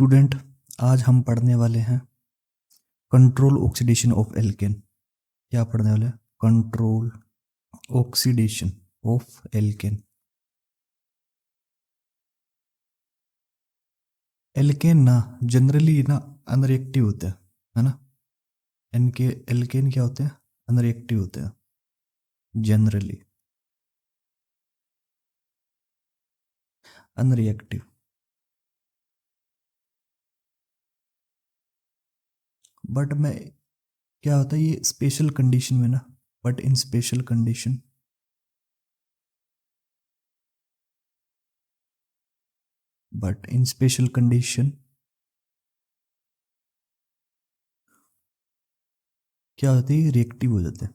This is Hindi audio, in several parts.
स्टूडेंट, आज हम पढ़ने वाले हैं कंट्रोल ऑक्सीडेशन ऑफ एल्केन। क्या पढ़ने वाले हैं? Control oxidation of alkane. Alkane ना जनरली ना अनरिएक्टिव होते हैं, है ना। इनके एल्केन क्या होते हैं? अनरिएक्टिव होते हैं जनरली, अनरिएक्टिव। बट मैं क्या होता है ये स्पेशल कंडीशन में ना, but in special condition, but in special condition क्या होती है? रिएक्टिव हो जाते हैं।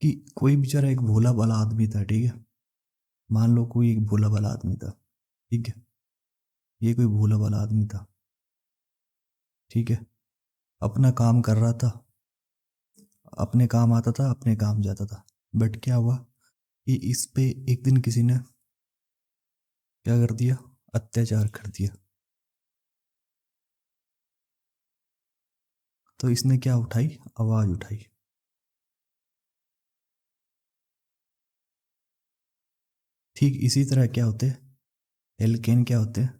कि कोई बेचारा एक भोला भाला आदमी था, ठीक है। मान लो कोई एक भोला भाला आदमी था, ठीक है। ये कोई भोला भाला आदमी था, ठीक है। अपना काम कर रहा था, अपने काम आता था, अपने काम जाता था। बट क्या हुआ कि इस पे एक दिन किसी ने क्या कर दिया? अत्याचार कर दिया। तो इसने क्या उठाई? आवाज उठाई। ठीक इसी तरह क्या होते हैं? एल्केन क्या होते हैं,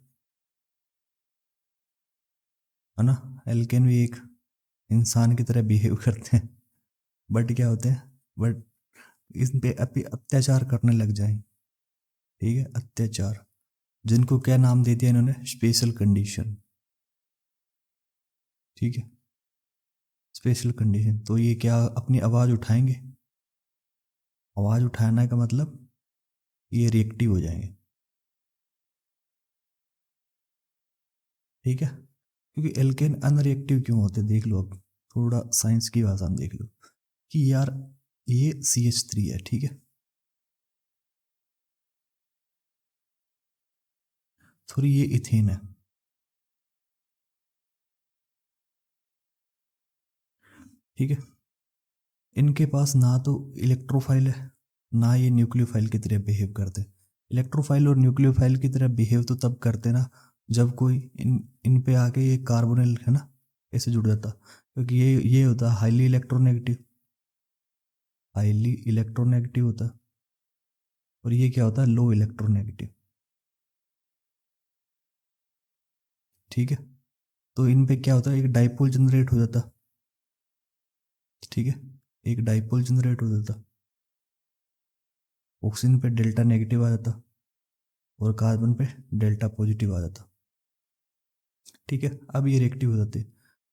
है ना। एल्केन भी एक इंसान की तरह बिहेव करते हैं। बट क्या होते हैं? बट इस पे अभी अत्याचार करने लग जाए, ठीक है। अत्याचार, जिनको क्या नाम दे दिया इन्होंने? स्पेशल कंडीशन, ठीक है। Special condition. तो ये क्या अपनी आवाज़ उठाएंगे? आवाज़ उठाने का मतलब ये रिएक्टिव हो जाएंगे, ठीक है। क्योंकि एल्केन अनरिएक्टिव क्यों होते? देख लो अब, थोड़ा साइंस की भाषा में देख लो कि यार ये CH3 है, ठीक है। थोड़ी ये इथेन है, ठीक है। इनके पास ना तो इलेक्ट्रोफाइल है, ना ये न्यूक्लियोफाइल की तरह बिहेव करते। इलेक्ट्रोफाइल और न्यूक्लियोफाइल की तरह बिहेव तो तब करते ना जब कोई इन इन पे आके ये कार्बोनिल है ना ऐसे जुड़ जाता, क्योंकि ये होता हाईली इलेक्ट्रोनेगेटिव, हाईली इलेक्ट्रोनेगेटिव होता। और ये क्या होता है? लो इलेक्ट्रोनेगेटिव, ठीक है। तो इन पे क्या होता है? एक डाइपोल जनरेट हो जाता, ठीक है। एक डाइपोल जनरेट हो जाता। ऑक्सीजन पे डेल्टा नेगेटिव आ जाता और कार्बन पे डेल्टा पॉजिटिव आ जाता, ठीक है। अब ये रिएक्टिव हो जाते हैं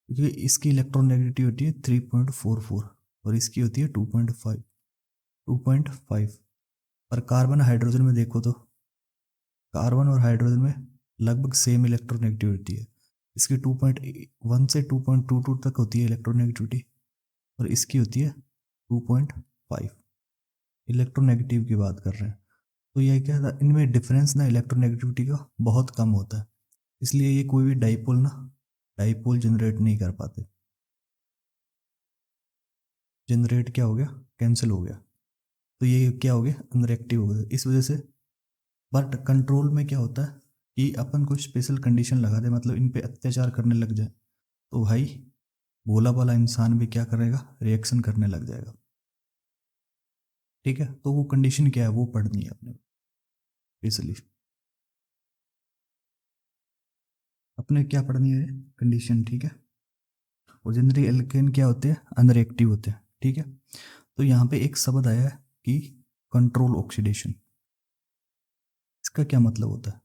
क्योंकि इसकी इलेक्ट्रोनेगेटिविटी है 3.44 और इसकी होती है 2.5। और कार्बन हाइड्रोजन में देखो तो कार्बन और हाइड्रोजन में लगभग सेम इलेक्ट्रोनेगेटिविटी है। इसकी 2.1 से 2.22 तक होती है इलेक्ट्रोनेगेटिविटी और इसकी होती है 2.5। इलेक्ट्रोनेगेटिव की बात कर रहे हैं। तो यह क्या था? इनमें डिफरेंस ना इलेक्ट्रोनेगेटिविटी का बहुत कम होता है, इसलिए ये कोई भी डाइपोल ना डाइपोल जनरेट नहीं कर पाते। जनरेट क्या हो गया? कैंसिल हो गया। तो ये क्या हो गया? अनरिएक्टिव हो गया इस वजह से। बट कंट्रोल में क्या होता है कि अपन को स्पेशल कंडीशन लगा दे, मतलब इन पे अत्याचार करने लग जाए, तो भाई भोला भाला इंसान भी क्या करेगा? रिएक्शन करने लग जाएगा, ठीक है। तो वो कंडीशन क्या है वो पढ़नी है अपने स्पेशली। अपने क्या पढ़नी है? कंडीशन, ठीक है। और जनरली एल्केन क्या होते हैं? अनरिएक्टिव होते हैं, ठीक है। तो यहाँ पे एक शब्द आया है कि कंट्रोल ऑक्सीडेशन। इसका क्या मतलब होता है?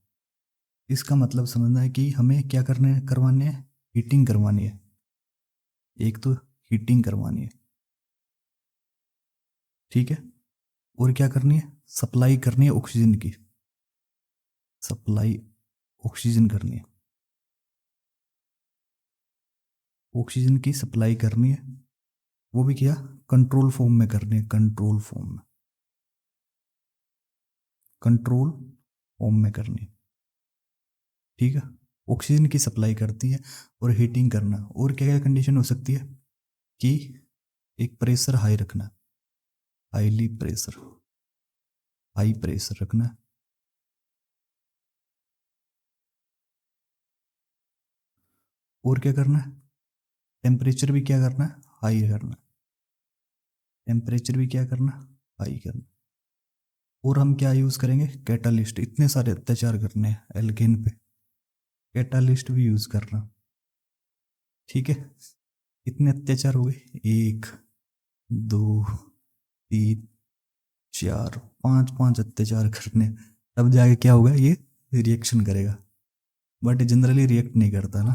इसका मतलब समझना है कि हमें क्या करवाने हैं? हीटिंग करवानी है। एक तो हीटिंग करवानी है, ठीक है। और क्या करनी है? सप्लाई करनी है ऑक्सीजन की, सप्लाई ऑक्सीजन करनी है, ऑक्सीजन की सप्लाई करनी है। वो भी क्या? कंट्रोल फॉर्म में करनी है, कंट्रोल फॉर्म में, कंट्रोल फॉर्म में करनी है, ठीक है। ऑक्सीजन की सप्लाई करती है और हीटिंग करना। और क्या क्या कंडीशन हो सकती है? कि एक प्रेशर हाई रखना, हाईली प्रेशर, हाई प्रेशर रखना, और क्या करना है, टेम्परेचर भी क्या करना है, हाई करना है, टेम्परेचर भी क्या करना, हाई करना। और हम क्या यूज़ करेंगे, कैटालिस्ट। इतने सारे अत्याचार करने हैं एल्केन पे, कैटालिस्ट भी यूज़ करना। ठीक है, इतने अत्याचार हो गए, 1 2 3 4 5 5 अत्याचार करने, तब जाके क्या होगा, ये रिएक्शन करेगा, बट जनरली रिएक्ट नहीं करता ना।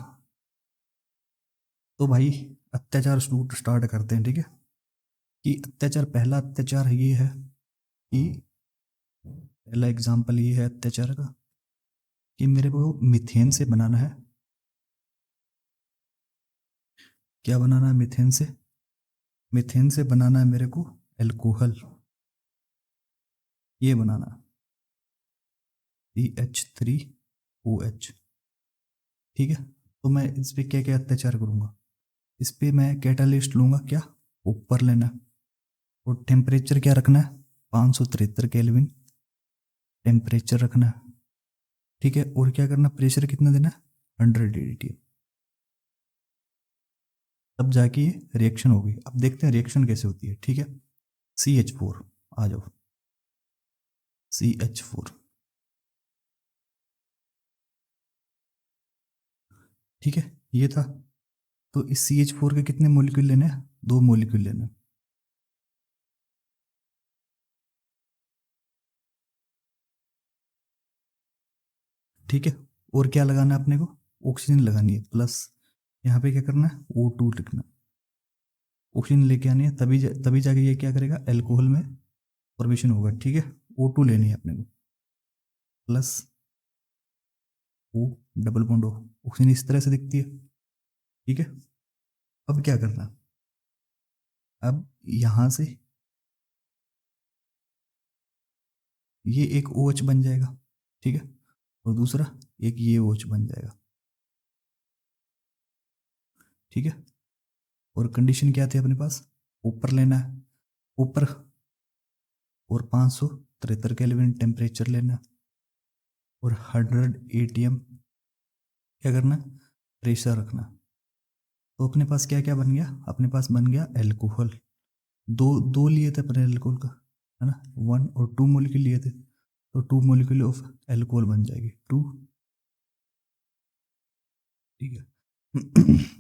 तो भाई अत्याचार स्टार्ट करते हैं। ठीक है, कि अत्याचार, पहला अत्याचार ये है कि, पहला एग्जाम्पल ये है अत्याचार का कि मेरे को मीथेन से बनाना है, क्या बनाना है, मीथेन से, मीथेन से बनाना है मेरे को एल्कोहल, ये बनाना CH3OH। ठीक है, तो मैं इस पे क्या क्या अत्याचार करूंगा, इस पे मैं कैटालिस्ट लूंगा, क्या ऊपर लेना है, और टेम्परेचर क्या रखना है, 573 केल्विन टेम्परेचर रखना है। ठीक है, और क्या करना, प्रेशर कितना देना है, 100 atm। तब जाके ये रिएक्शन होगी। अब देखते हैं रिएक्शन कैसे होती है। ठीक है, CH4, आ जाओ, CH4। ठीक है, ये था। तो इस CH4 के कितने मोलिक्यूल लेने हैं, 2 मोलिक्यूल लेने हैं। ठीक है, और क्या लगाना है अपने को, ऑक्सीजन लगानी है, प्लस यहाँ पे क्या करना है, O2 लिखना, ऑक्सीजन लेके आनी है, तभी जाके ये क्या करेगा, एल्कोहल में फॉर्मेशन होगा। ठीक है, O2 लेनी है अपने को, plus O double bond O, oxygen इस तरह से दिखती है। ठीक है, अब क्या करना, अब यहां से ये एक OH बन जाएगा। ठीक है, और दूसरा एक ये OH बन जाएगा। ठीक है, और कंडीशन क्या थी अपने पास, ऊपर लेना है, ऊपर, और 573 केल्विन टेम्परेचर लेना, और 100 atm क्या करना, प्रेशर रखना। तो अपने पास क्या क्या बन गया, अपने पास बन गया एल्कोहल। दो दो लिए थे अपने एल्कोहल का, है ना, 1 और 2 मोलिक्यूल लिए थे, तो 2 मोलिक्यूल ऑफ एल्कोहल बन जाएगी, 2। ठीक है,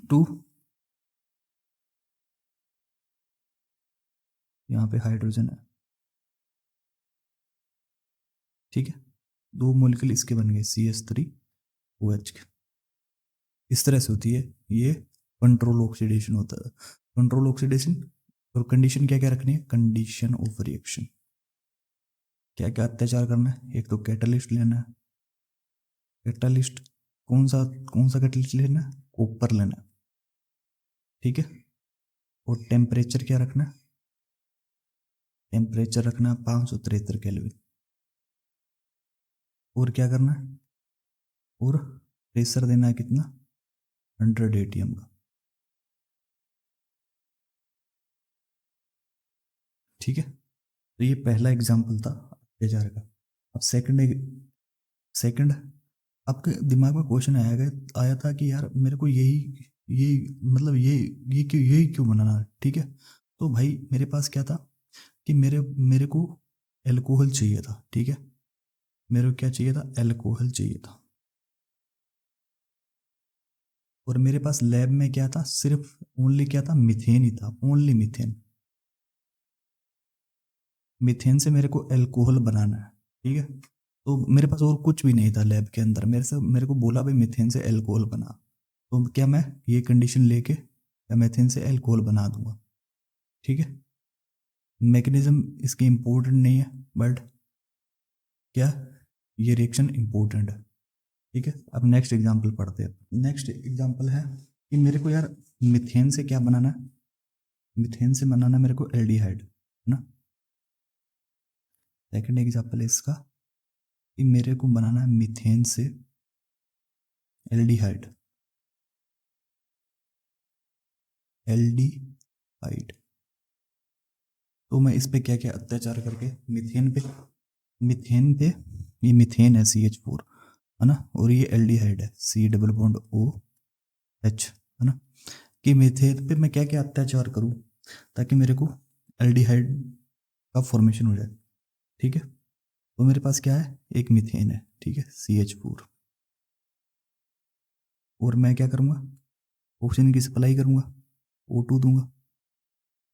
2, यहाँ पे हाइड्रोजन है। ठीक है, 2 मोलिक्यूल इसके बन गए, CH3OH के। इस तरह से होती है ये, कंट्रोल ऑक्सीडेशन होता है, कंट्रोल ऑक्सीडेशन। और कंडीशन क्या क्या रखनी है, कंडीशन ऑफ रिएक्शन, क्या क्या अत्याचार करना है, एक तो कैटालिस्ट लेना है, कैटालिस्ट कौन सा कैटालिस्ट लेना है, कॉपर लेना है। ठीक है, और टेम्परेचर क्या रखना है, टेम्परेचर रखना है 573 केल्विन। और क्या करना है, और प्रेशर देना है कितना, 100 atm का। ठीक है, तो ये पहला एग्जाम्पल था अत्याचार का। अब सेकंड आपके दिमाग में क्वेश्चन आया था कि यार मेरे को यही मतलब यही क्यों बनाना है। ठीक है, तो भाई मेरे पास क्या था कि मेरे मेरे को एल्कोहल चाहिए था। ठीक है, मेरे को क्या चाहिए था, एल्कोहल चाहिए था, और मेरे पास लैब में क्या था, सिर्फ ओनली क्या था, मीथेन ही था, ओनली मीथेन। मीथेन से मेरे को एल्कोहल बनाना है। ठीक है, तो मेरे पास और कुछ भी नहीं था लैब के अंदर, मेरे को बोला भाई मीथेन से एल्कोहल बना, तो क्या मैं ये कंडीशन लेके या मीथेन से एल्कोहल बना दूंगा। ठीक है, मैकेनिज्म इसकी इम्पोर्टेंट नहीं है, बट क्या, ये रिएक्शन इम्पोर्टेंट है। ठीक है, अब नेक्स्ट एग्जाम्पल पढ़ते हैं। नेक्स्ट एग्जाम्पल है कि मेरे को यार मिथेन से क्या बनाना है, मिथेन से बनाना मेरे को एल्डिहाइड, है ना। सेकंड एग्जाम्पल है इसका कि मेरे को बनाना है मिथेन से एल्डिहाइड, एल्डिहाइड। तो मैं इस पे क्या क्या अत्याचार करके मीथेन पे ये मीथेन है CH4, है ना, और ये एल्डिहाइड है, C double bond O H, है ना, कि मीथेन पे मैं क्या क्या अत्याचार करूं ताकि मेरे को एल्डिहाइड का फॉर्मेशन हो जाए। ठीक है, तो मेरे पास क्या है, एक मीथेन है, ठीक है, CH4, और मैं क्या करूंगा, ऑक्सीजन की सप्लाई करूंगा, O2 दूंगा।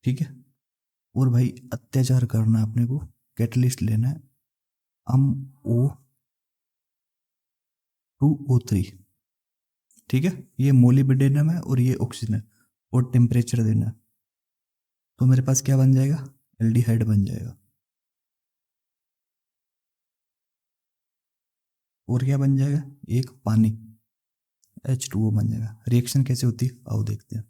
ठीक है, और भाई अत्याचार करना है अपने को, कैटलिस्ट लेना है, हम O2O3। ठीक है, ये मोलिब्डेनम है और ये ऑक्सीजन है, और टेम्परेचर देना है, तो मेरे पास क्या बन जाएगा, एल्डिहाइड बन जाएगा। और क्या बन जाएगा, एक पानी, H2O बन जाएगा। रिएक्शन कैसे होती है आओ देखते हैं।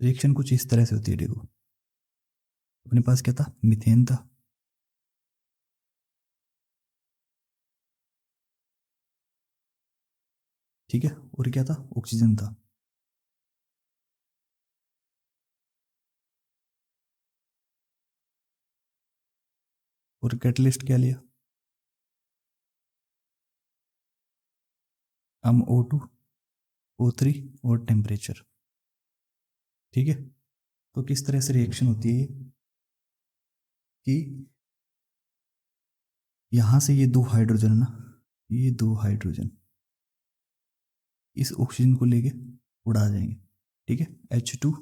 रिएक्शन कुछ इस तरह से होती है, देखो अपने पास क्या था, मीथेन था, ठीक है, और क्या था, ऑक्सीजन था। और कैटलिस्ट क्या लिया, हम O2O3 और टेम्परेचर। ठीक है, तो किस तरह से रिएक्शन होती है कि यहां से ये दो हाइड्रोजन ना, ये दो हाइड्रोजन इस ऑक्सीजन को लेके उड़ा जाएंगे। ठीक है, H2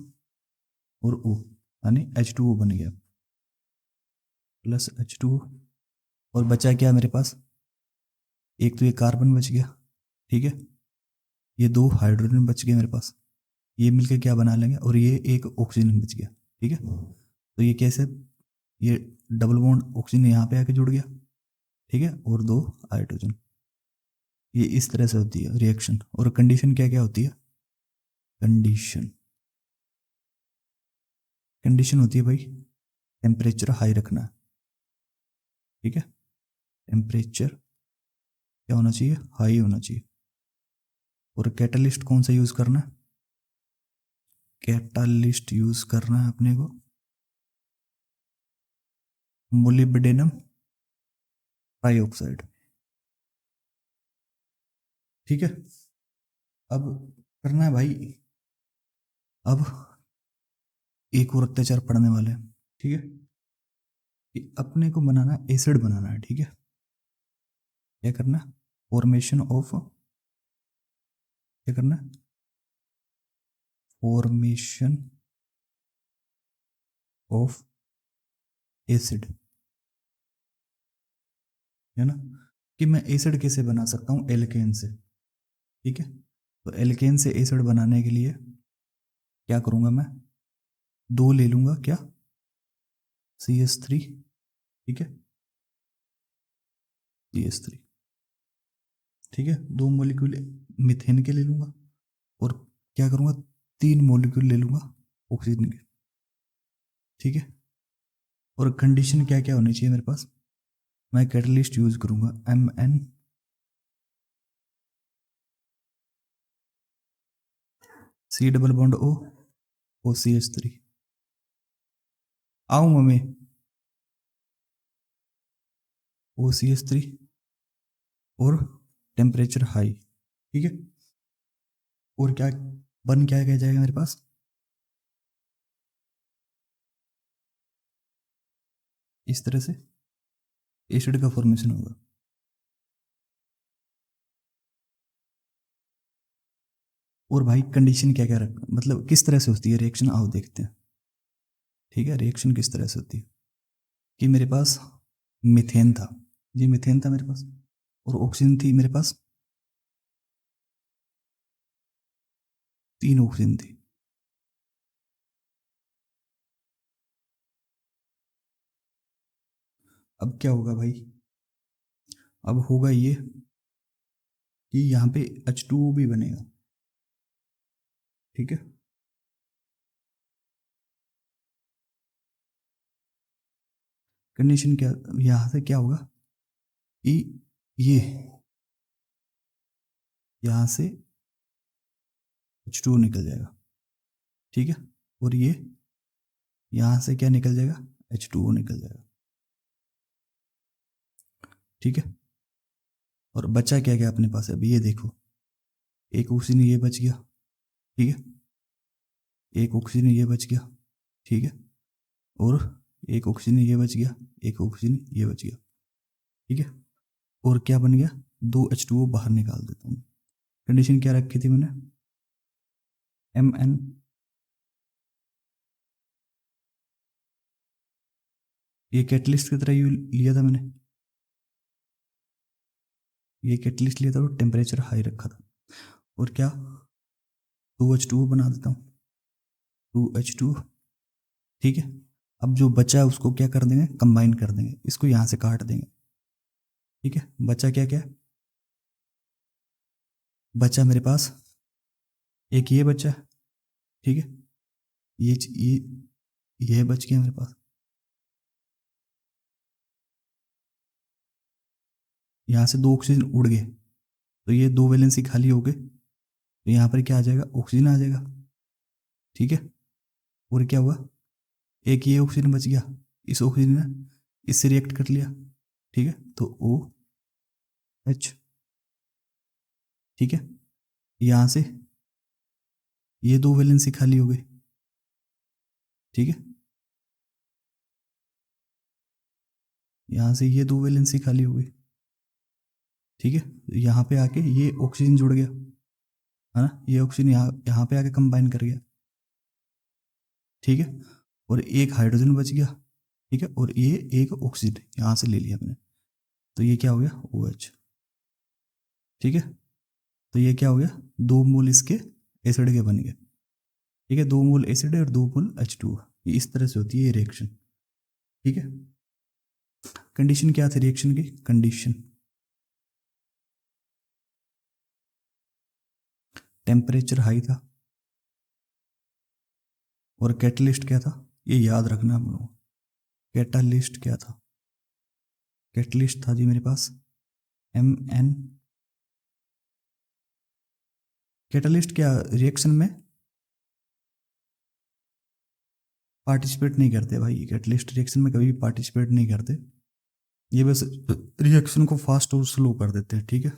और O, यानी H2O बन गया, प्लस H2O, और बचा क्या मेरे पास, एक तो ये कार्बन बच गया। ठीक है, ये दो हाइड्रोजन बच गए मेरे पास, ये मिलके क्या बना लेंगे, और ये एक ऑक्सीजन बच गया। ठीक है, तो ये कैसे, ये डबल बॉन्ड ऑक्सीजन यहाँ पे आके जुड़ गया। ठीक है, और दो हाइड्रोजन, ये इस तरह से होती है रिएक्शन। और कंडीशन क्या क्या होती है, कंडीशन कंडीशन होती है भाई, टेम्परेचर हाई रखना है। ठीक है, टेम्परेचर क्या होना चाहिए, हाई होना चाहिए। और कैटलिस्ट कौन सा यूज करना है, कैटालिस्ट यूज करना है अपने को मोलिब्डेनम ट्राइऑक्साइड। ठीक है, अब करना है भाई, अब एक और अत्याचार पढ़ने वाले हैं। ठीक है, कि अपने को बनाना है, एसिड बनाना है। ठीक है, क्या करना है, फॉर्मेशन ऑफ, क्या करना है, फॉर्मेशन ऑफ एसिड, है ना, कि मैं एसिड कैसे बना सकता हूँ, एल्केन से। ठीक है, तो एल्केन से एसिड बनाने के लिए क्या करूंगा मैं, दो ले लूंगा, क्या, CH3। ठीक है, CH3। ठीक है, दो मोलिक्यूल मिथेन के ले लूंगा, और क्या करूंगा, तीन मोलिक्यूल ले लूंगा ऑक्सीजन के। ठीक है, और कंडीशन क्या क्या होनी चाहिए मेरे पास, मैं कैटलिस्ट यूज करूंगा MnC double bond O CH3। आऊं मम्मी, OCH3, और टेम्परेचर हाई। ठीक है, और क्या बन क्या क्या जाएगा मेरे पास, इस तरह से एसिड का फॉर्मेशन होगा। और भाई कंडीशन क्या क्या रख, मतलब किस तरह से होती है रिएक्शन आओ देखते हैं। ठीक है, रिएक्शन किस तरह से होती है, कि मेरे पास मीथेन था, ये मीथेन था मेरे पास, और ऑक्सीजन थी मेरे पास, तीन ऑक्सीजन थी। अब क्या होगा भाई, अब होगा ये कि यहाँ पे H2O भी बनेगा। ठीक है, कंडीशन क्या, यहाँ से क्या होगा कि ये यहाँ से H2O निकल जाएगा। ठीक है, और ये यहाँ से क्या निकल जाएगा, H2O निकल जाएगा। ठीक है, और बचा क्या क्या अपने पास है अभी ये देखो, एक ऑक्सीजन ये बच गया, ठीक है, एक ऑक्सीजन ये बच गया, ठीक है, और एक ऑक्सीजन ये बच गया, एक ऑक्सीजन ये बच गया, ठीक है, और क्या बन गया, 2H2O बाहर निकाल देता हूँ। कंडीशन क्या रखी थी मैंने, Mn ये कैटलिस्ट की तरह लिया था मैंने, ये कैटलिस्ट लिया था और टेम्परेचर हाई रखा था, और क्या 2H2O बना देता हूँ, 2H2, ठीक है। अब जो बचा है उसको क्या कर देंगे, कंबाइन कर देंगे, इसको यहाँ से काट देंगे, ठीक है। बचा क्या क्या, बचा मेरे पास एक ये बचा, ठीक है, ये बच गया मेरे पास, यहाँ से 2 ऑक्सीजन उड़ गए तो ये 2 वैलेंसी खाली हो गए, तो यहाँ पर क्या आ जाएगा, ऑक्सीजन आ जाएगा, ठीक है। और क्या हुआ, एक ये ऑक्सीजन बच गया, इस ऑक्सीजन ने इससे रिएक्ट कर लिया, ठीक है, तो OH, ठीक है। यहाँ से ये 2 वैलेंसी खाली हो गई, ठीक है, यहाँ से ये 2 वैलेंसी खाली हो गई, ठीक है। यहाँ पे आके ये ऑक्सीजन जुड़ गया, है ना, ये ऑक्सीजन यहाँ पे आके कंबाइन कर गया, ठीक है, और एक हाइड्रोजन बच गया, ठीक है, और ये एक ऑक्सीजन यहाँ से ले लिया हमने, तो ये क्या हो गया, OH, ठीक है। तो ये क्या हो गया, 2 मोल इसके एसिड के बन गए, ठीक है, 2 मोल एसिड और 2 मोल H2O, इस तरह से होती है ये रिएक्शन, ठीक है। कंडीशन क्या थी रिएक्शन की, कंडीशन टेम्परेचर हाई था, और कैटलिस्ट क्या था, ये याद रखना हम लोग, कैटालिस्ट क्या था, कैटलिस्ट था जी मेरे पास Mn, कैटालिस्ट क्या रिएक्शन में पार्टिसिपेट नहीं करते भाई, कैटलिस्ट रिएक्शन में कभी भी पार्टिसिपेट नहीं करते, ये बस रिएक्शन को फास्ट और स्लो कर देते हैं, ठीक है,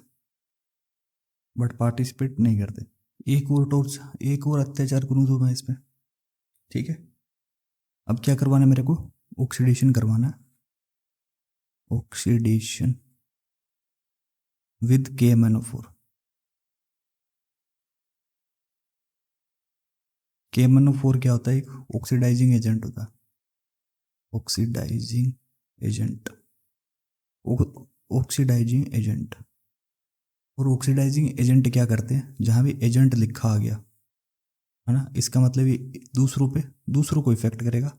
बट पार्टिसिपेट नहीं करते। एक और टॉर्च, एक और अत्याचार करूँ तो मैं इसमें, ठीक है। अब क्या करवाना है मेरे को, ऑक्सीडेशन करवाना है, ऑक्सीडेशन विद KMnO4, KMnO4 क्या होता है, एक ऑक्सीडाइजिंग एजेंट होता है, ऑक्सीडाइजिंग एजेंट, ऑक्सीडाइजिंग एजेंट, और ऑक्सीडाइजिंग एजेंट क्या करते हैं, जहां भी एजेंट लिखा आ गया, है ना, इसका मतलब ये दूसरों को इफेक्ट करेगा,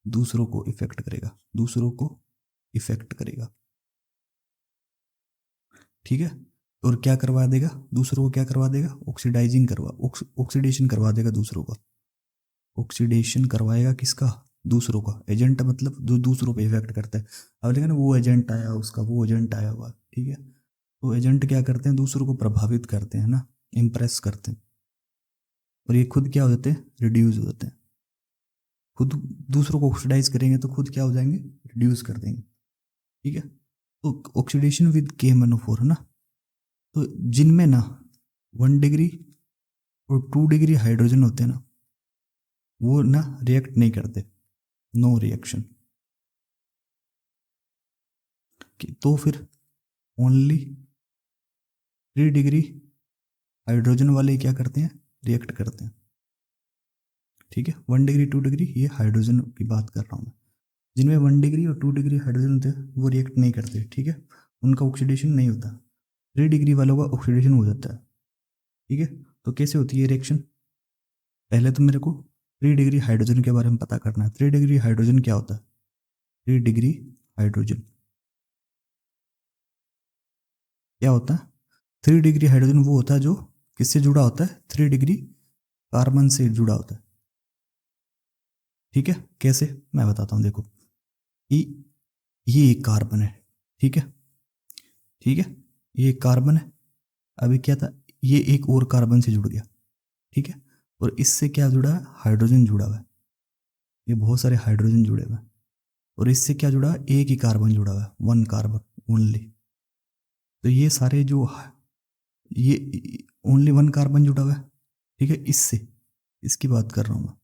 दूसरों को इफेक्ट करेगा, दूसरों को इफेक्ट करेगा, ठीक है। और क्या करवा देगा, दूसरों को क्या करवा देगा, ऑक्सीडाइजिंग ऑक्सीडेशन करवा देगा दूसरों का, ऑक्सीडेशन करवाएगा किसका, दूसरों का, एजेंट मतलब जो दूसरों पे इफेक्ट करता है। अब लेकिन वो एजेंट आया उसका, वो एजेंट आया हुआ, ठीक है, तो एजेंट क्या करते हैं, दूसरों को प्रभावित करते हैं ना, इम्प्रेस करते हैं, और ये खुद क्या हो जाते हैं, रिड्यूस हो जाते हैं, खुद दूसरों को ऑक्सीडाइज करेंगे तो खुद क्या हो जाएंगे, रिड्यूस कर देंगे, ठीक है। तो ऑक्सीडेशन विद KMnO4 है ना, तो जिनमें ना 1 डिग्री और 2 डिग्री हाइड्रोजन होते हैं ना, वो ना रिएक्ट नहीं करते, नो रिएक्शन, तो फिर ओनली 3 डिग्री हाइड्रोजन वाले क्या करते हैं, रिएक्ट करते हैं, ठीक है। 1 डिग्री 2 डिग्री ये हाइड्रोजन की बात कर रहा हूँ मैं, जिनमें 1 डिग्री और 2 डिग्री हाइड्रोजन होते हैं वो रिएक्ट नहीं करते, ठीक है, उनका ऑक्सीडेशन नहीं होता, 3 डिग्री वालों का ऑक्सीडेशन हो जाता है, ठीक है। तो कैसे होती है रिएक्शन, पहले तो मेरे को 3 डिग्री हाइड्रोजन के बारे में पता करना है, 3 डिग्री हाइड्रोजन क्या होता है, 3 डिग्री हाइड्रोजन क्या होता है, 3 डिग्री हाइड्रोजन वो होता है जो किससे जुड़ा होता है, 3 डिग्री कार्बन से जुड़ा होता है, ठीक है। कैसे मैं बताता हूँ, देखो ये एक कार्बन है, ठीक है, ठीक है, ये एक कार्बन है, अभी क्या था, ये एक और कार्बन से जुड़ गया, ठीक है, और इससे क्या जुड़ा है, हाइड्रोजन जुड़ा हुआ है, ये बहुत सारे हाइड्रोजन जुड़े हुए हैं, और इससे क्या जुड़ा है, एक ही कार्बन जुड़ा हुआ है, 1 कार्बन ओनली, तो ये सारे जो ये ओनली वन कार्बन जुड़ा हुआ है, ठीक है, इससे, इसकी बात कर रहा हूँ मैं,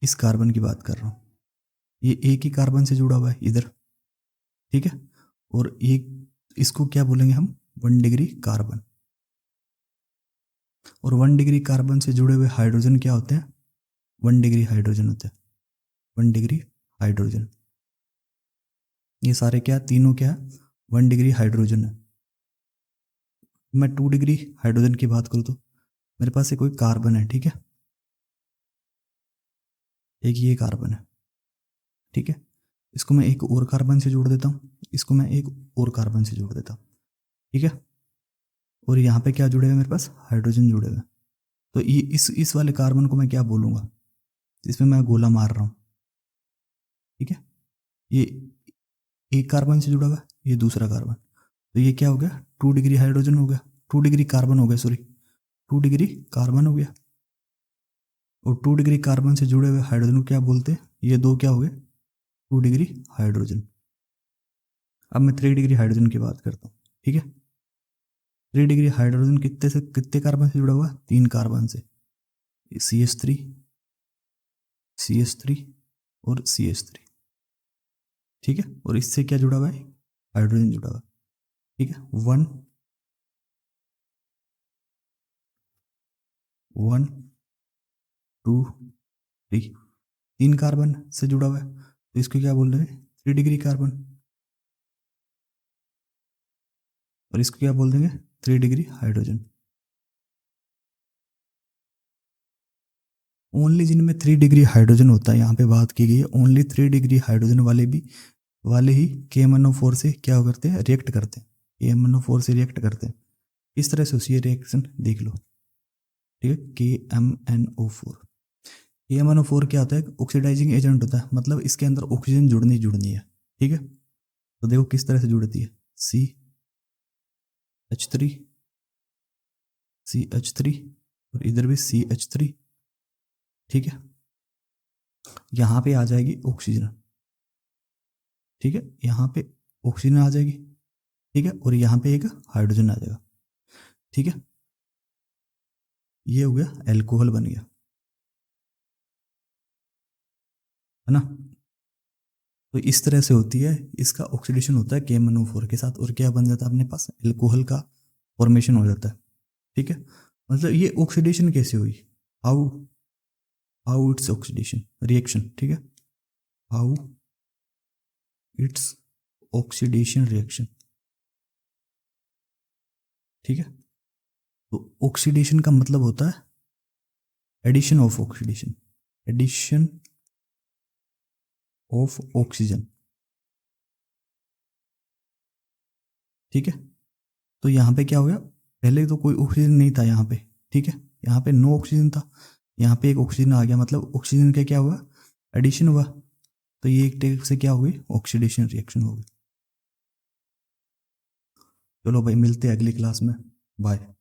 इस कार्बन की बात कर रहा हूँ। ये एक ही कार्बन से जुड़ा हुआ है इधर, ठीक है, और एक, इसको क्या बोलेंगे हम, 1 डिग्री कार्बन। और 1 डिग्री कार्बन से जुड़े हुए हाइड्रोजन क्या होते हैं, 1 डिग्री हाइड्रोजन होते हैं, 1 डिग्री हाइड्रोजन। ये सारे क्या, तीनों क्या, 1 डिग्री हाइड्रोजन है। मैं 2 डिग्री हाइड्रोजन की बात करूँ तो मेरे पास एक कोई कार्बन है, ठीक है, एक ये कार्बन है, ठीक है, इसको मैं एक और कार्बन से जोड़ देता हूँ, इसको मैं एक और कार्बन से जोड़ देता हूँ, ठीक है, और यहाँ पे क्या जुड़े हुए मेरे पास, हाइड्रोजन जुड़े हुए। तो ये इस वाले कार्बन को मैं क्या बोलूँगा, इसमें मैं गोला मार रहा हूँ, ठीक है, ये एक कार्बन से जुड़ा हुआ, ये दूसरा कार्बन, तो ये क्या हो गया, 2 डिग्री हाइड्रोजन हो गया, 2 डिग्री कार्बन हो गया, सॉरी 2 डिग्री कार्बन हो गया। और 2 डिग्री कार्बन से जुड़े हुए हाइड्रोजन को क्या बोलते हैं, ये दो क्या हो गए, 2 डिग्री हाइड्रोजन। अब मैं 3 डिग्री हाइड्रोजन की बात करता हूँ, ठीक है, 3 डिग्री हाइड्रोजन कितने कार्बन से जुड़ा हुआ, 3 कार्बन से, CH3, CH3 और CH3, ठीक है, और इससे क्या जुड़ा हुआ है, हाइड्रोजन जुड़ा हुआ है, ठीक है, 1 1 2 3, 3 कार्बन से जुड़ा हुआ है, तो इसको क्या बोल रहे हैं, 3 डिग्री कार्बन, और इसको क्या बोल देंगे, 3 डिग्री हाइड्रोजन। ओनली जिनमें 3 डिग्री हाइड्रोजन होता है, यहाँ पे बात की गई है ओनली 3 डिग्री हाइड्रोजन वाले ही KMnO4 से क्या करते हैं, रिएक्ट करते हैं, KMnO4 से रिएक्ट करते हैं। इस तरह से उसी रिएक्शन देख लो, ठीक है, KMnO4, KMnO4 क्या होता है, ऑक्सीडाइजिंग एजेंट होता है, मतलब इसके अंदर ऑक्सीजन जुड़नी है, ठीक है, तो देखो किस तरह से जुड़ती है, CH3 CH3 और इधर भी CH3, ठीक है, यहाँ पे आ जाएगी ऑक्सीजन, ठीक है, यहाँ पे ऑक्सीजन आ जाएगी, ठीक है, और यहाँ पे एक हाइड्रोजन आ जाएगा, ठीक है, ये हो गया, एल्कोहल बन गया, है ना। तो इस तरह से होती है, इसका ऑक्सीडेशन होता है KMnO4 के साथ, और क्या बन जाता है अपने पास, एल्कोहल का फॉर्मेशन हो जाता है, ठीक है। मतलब ये ऑक्सीडेशन कैसे हुई, how how its oxidation reaction, ठीक है, हाउ इट्स ऑक्सीडेशन रिएक्शन, ठीक है। तो ऑक्सीडेशन का मतलब होता है addition of oxidation, addition of oxygen, ठीक है। तो यहाँ पे क्या हो गया, पहले तो कोई ऑक्सीजन नहीं था यहाँ पे, ठीक है, यहाँ पे नो ऑक्सीजन था, यहाँ पे एक ऑक्सीजन आ गया, मतलब ऑक्सीजन का क्या हुआ, एडिशन हुआ, तो ये एक टाइप से क्या हो गई, ऑक्सीडेशन रिएक्शन हो गई। चलो भाई, मिलते हैं अगली क्लास में, बाय।